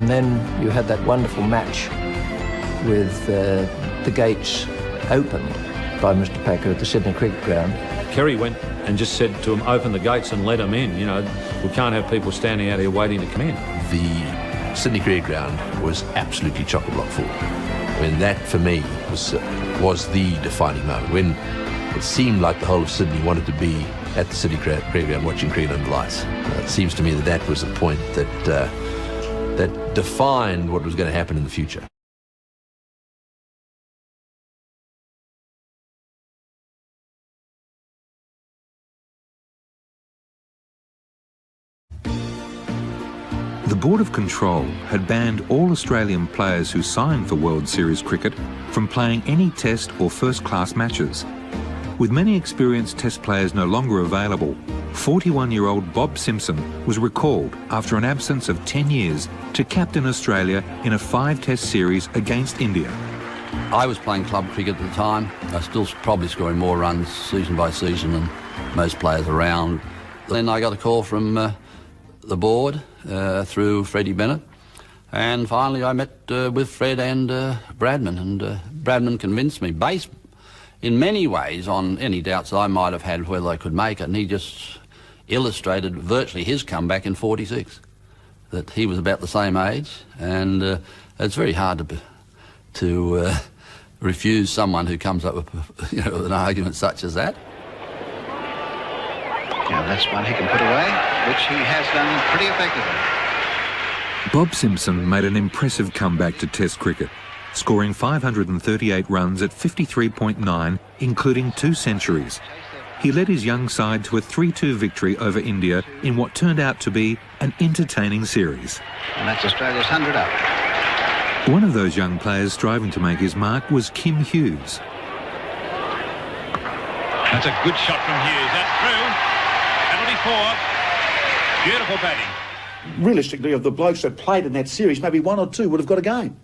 And then you had that wonderful match with the gates opened by Mr. Packer at the Sydney Cricket Ground. Kerry went and just said to him, open the gates and let them in. You know, we can't have people standing out here waiting to come in. The Sydney Cricket Ground was absolutely chock-a-block full. I mean, that for me was the defining moment, when it seemed like the whole of Sydney wanted to be at the Sydney Cricket Ground watching cricket under lights. It seems to me that that was a point that defined what was going to happen in the future. The Board of Control had banned all Australian players who signed for World Series cricket from playing any test or first-class matches. With many experienced test players no longer available, 41-year-old Bob Simpson was recalled after an absence of 10 years to captain Australia in a 5-test series against India. I was playing club cricket at the time. I was still probably scoring more runs season by season than most players around. Then I got a call from the board through Freddie Bennett, and finally I met with Fred and Bradman, and Bradman convinced me, based in many ways on any doubts I might have had whether I could make it, and he just illustrated virtually his comeback in '46, that he was about the same age, and it's very hard to refuse someone who comes up with, you know, an argument such as that. Yeah, that's one he can put away, which he has done pretty effectively. Bob Simpson made an impressive comeback to Test cricket, scoring 538 runs at 53.9, including 2 centuries. He led his young side to a 3-2 victory over India in what turned out to be an entertaining series. And that's Australia's 100 up. One of those young players striving to make his mark was Kim Hughes. That's a good shot from Hughes. That's through. Penalty 4. Beautiful batting. Realistically, of the blokes that played in that series, maybe 1 or 2 would have got a game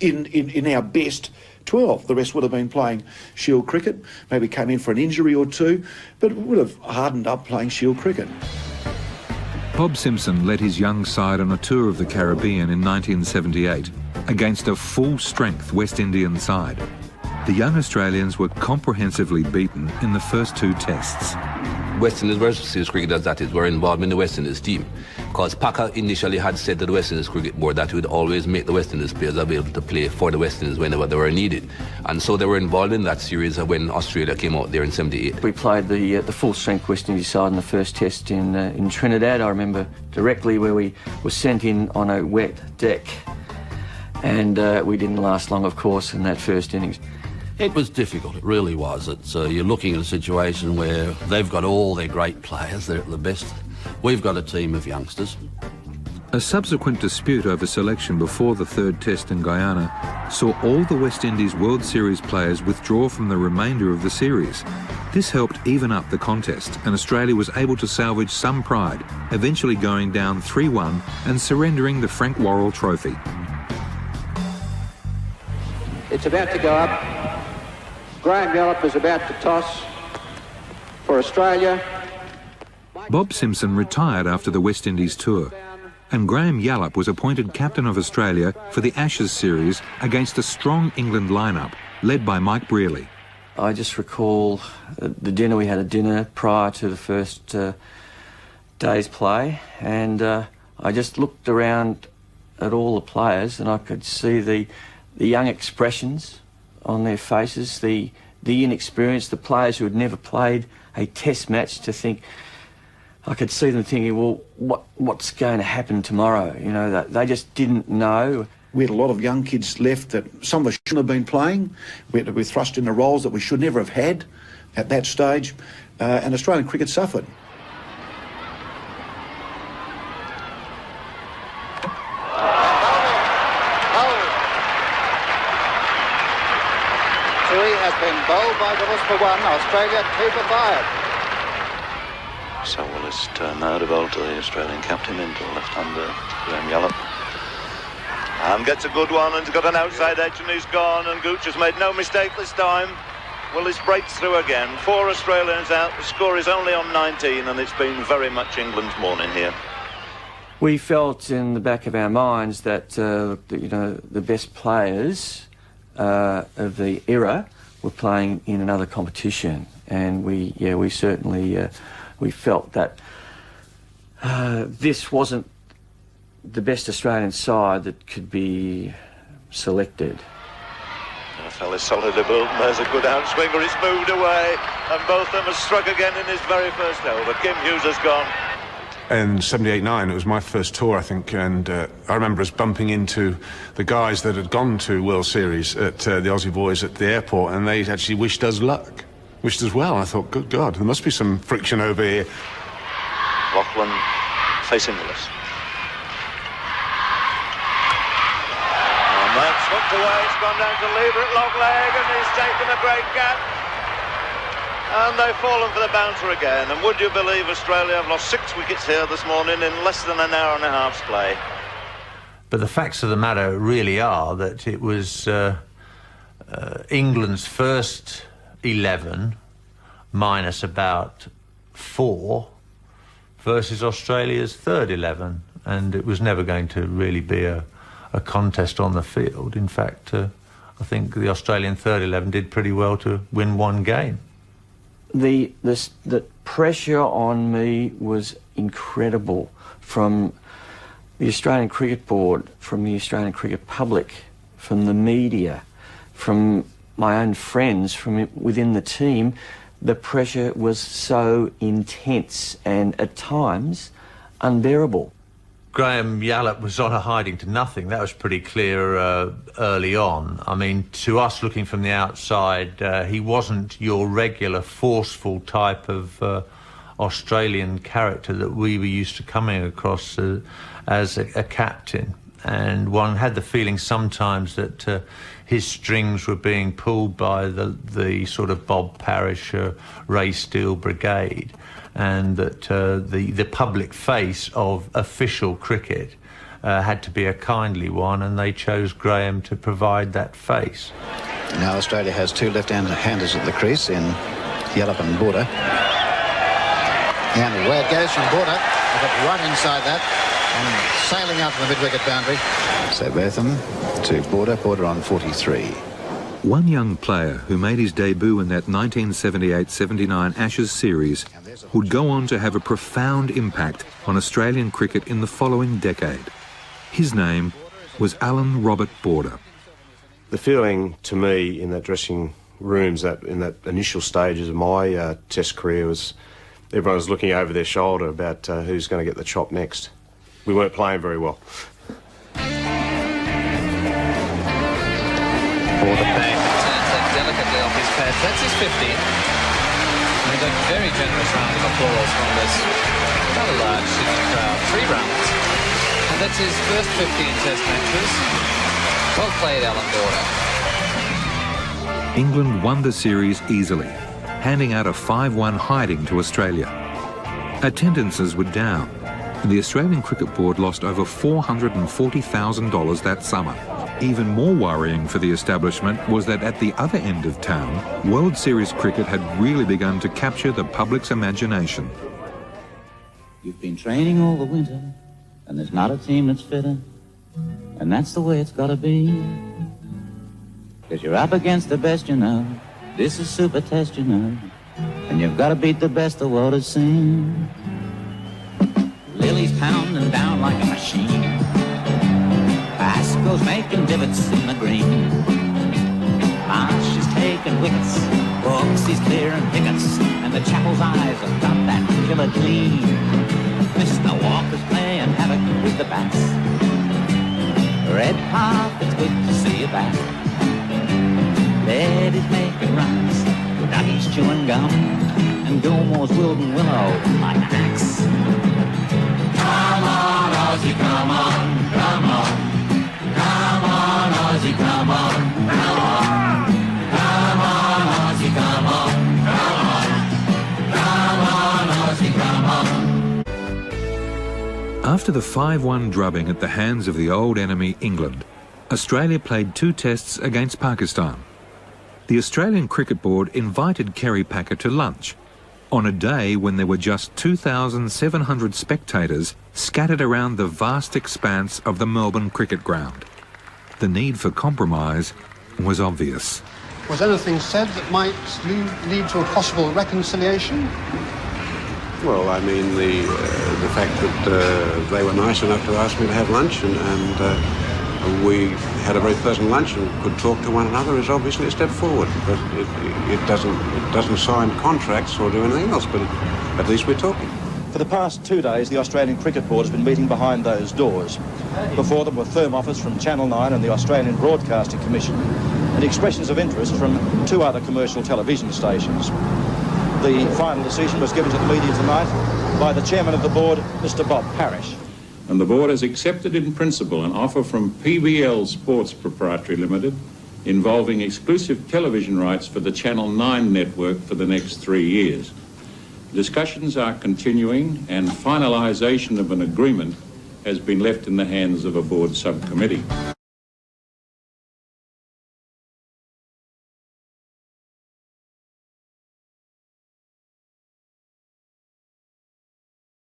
in our best 12. The rest would have been playing Shield cricket, maybe came in for an injury or 2, but would have hardened up playing Shield cricket. Bob Simpson led his young side on a tour of the Caribbean in 1978 against a full-strength West Indian side. The young Australians were comprehensively beaten in the first 2 tests. West Indies World Series cricketers, that is, were involved in the West Indies team, because Packer initially had said to the West Indies Cricket Board that he would always make the West Indies players available to play for the West Indies whenever they were needed. And so they were involved in that series when Australia came out there in '78. We played the full-strength West Indies side in the first test in Trinidad. I remember directly where we were sent in on a wet deck, and we didn't last long, of course, in that first innings. It was difficult, it really was. You're looking at a situation where they've got all their great players, they're at the best. We've got a team of youngsters. A subsequent dispute over selection before the 3rd test in Guyana saw all the West Indies World Series players withdraw from the remainder of the series. This helped even up the contest, and Australia was able to salvage some pride, eventually going down 3-1 and surrendering the Frank Worrell Trophy. It's about to go up. Graham Yallop is about to toss for Australia. Bob Simpson retired after the West Indies tour, and Graham Yallop was appointed captain of Australia for the Ashes series against a strong England lineup led by Mike Brearley. I just recall the dinner. We had a dinner prior to the first day's play, and I just looked around at all the players, and I could see the young expressions on their faces, the inexperience, the players who had never played a test match, to think, I could see them thinking, well, what's going to happen tomorrow? You know, they just didn't know. We had a lot of young kids left that some of us shouldn't have been playing. We had to be thrust into roles that we should never have had at that stage, and Australian cricket suffered. Been bowled by Willis for 1, Australia 2 for 5. So Willis turned now to bowl to the Australian captain into the left-hander, Graham Yallop. And gets a good one, and he's got an outside edge, and he's gone, and Gooch has made no mistake this time. Willis breaks through again. 4 Australians out, the score is only on 19, and it's been very much England's morning here. We felt in the back of our minds that, the best players of the era were playing in another competition, and we certainly we felt that this wasn't the best Australian side that could be selected. Fell is solidly built, and there's a good outswinger. It's moved away, and both of them have struck again in his very first over. Kim Hughes has gone. In 78-9, it was my first tour, I think, and I remember us bumping into the guys that had gone to World Series at the Aussie boys at the airport, and they actually wished us luck, wished us well. And I thought, good God, there must be some friction over here. Lachlan facing Willis. And that's hooked away, it's gone down to Lever at long leg, and he's taken a great gap. And they've fallen for the bouncer again. And would you believe Australia have lost 6 wickets here this morning in less than an hour and a half's play? But the facts of the matter really are that it was England's first 11 minus about 4 versus Australia's third 11. And it was never going to really be a contest on the field. In fact, I think the Australian third 11 did pretty well to win 1 game. The pressure on me was incredible from the Australian Cricket Board, from the Australian cricket public, from the media, from my own friends, from within the team. The pressure was so intense and at times unbearable. Graham Yallop was on a hiding to nothing. That was pretty clear early on. I mean, to us looking from the outside, he wasn't your regular forceful type of Australian character that we were used to coming across as a captain. And one had the feeling sometimes that his strings were being pulled by the sort of Bob Parish, Ray Steele brigade, and that the public face of official cricket had to be a kindly one, and they chose Graham to provide that face. Now Australia has 2 left-handers at the crease in Yallop and Border. And away it goes from Border, right inside that, and sailing out from the mid-wicket boundary. So both of them to Border on 43. One young player who made his debut in that 1978-79 Ashes series would go on to have a profound impact on Australian cricket in the following decade. His name was Alan Robert Border. The feeling to me in that dressing rooms, that in that initial stages of my Test career, was everyone was looking over their shoulder about who's going to get the chop next. We weren't playing very well. Border turns that delicately off his pad. That's his 50. And a very generous round of applause from this rather large Sydney crowd. 3 rounds. And that's his first 50 in Test matches. Well played, Alan Border. England won the series easily, handing out a 5-1 hiding to Australia. Attendances were down, and the Australian Cricket Board lost over $440,000 that summer. Even more worrying for the establishment was that at the other end of town, World Series cricket had really begun to capture the public's imagination. You've been training all the winter, and there's not a team that's fitter, and that's the way it's got to be. Because you're up against the best, you know. This is Super Test, you know, and you've got to beat the best the world has seen. Lily's pounding down like a machine. Pascoe's making divots in the green. Marsh is taking wickets. Brooks is clearing pickets. And the Chapel's eyes have got that killer gleam. Mr. Walker's playing havoc with the bats. Red Park, it's good to see you back. Lady's making runs. Duggie's chewing gum. And Gilmore's wielding willow like an axe. Come on, Aussie, come on, come on. Come on, Aussie, come on, come on. Come on, Aussie, come on, come on. Come on, Aussie, come on. After the 5-1 drubbing at the hands of the old enemy England, Australia played 2 tests against Pakistan. The Australian Cricket Board invited Kerry Packer to lunch, on a day when there were just 2,700 spectators scattered around the vast expanse of the Melbourne Cricket Ground. The need for compromise was obvious. Was anything said that might lead to a possible reconciliation? Well, I mean, the fact that they were nice enough to ask me to have lunch and we had a very pleasant lunch and could talk to one another is obviously a step forward. But it doesn't sign contracts or do anything else, but at least we're talking. For the past 2 days, the Australian Cricket Board has been meeting behind those doors. Before them were firm offers from Channel 9 and the Australian Broadcasting Commission, and expressions of interest from 2 other commercial television stations. The final decision was given to the media tonight by the chairman of the board, Mr. Bob Parrish. And the board has accepted in principle an offer from PBL Sports Proprietary Limited involving exclusive television rights for the Channel 9 network for the next 3 years. Discussions are continuing and finalisation of an agreement has been left in the hands of a board subcommittee.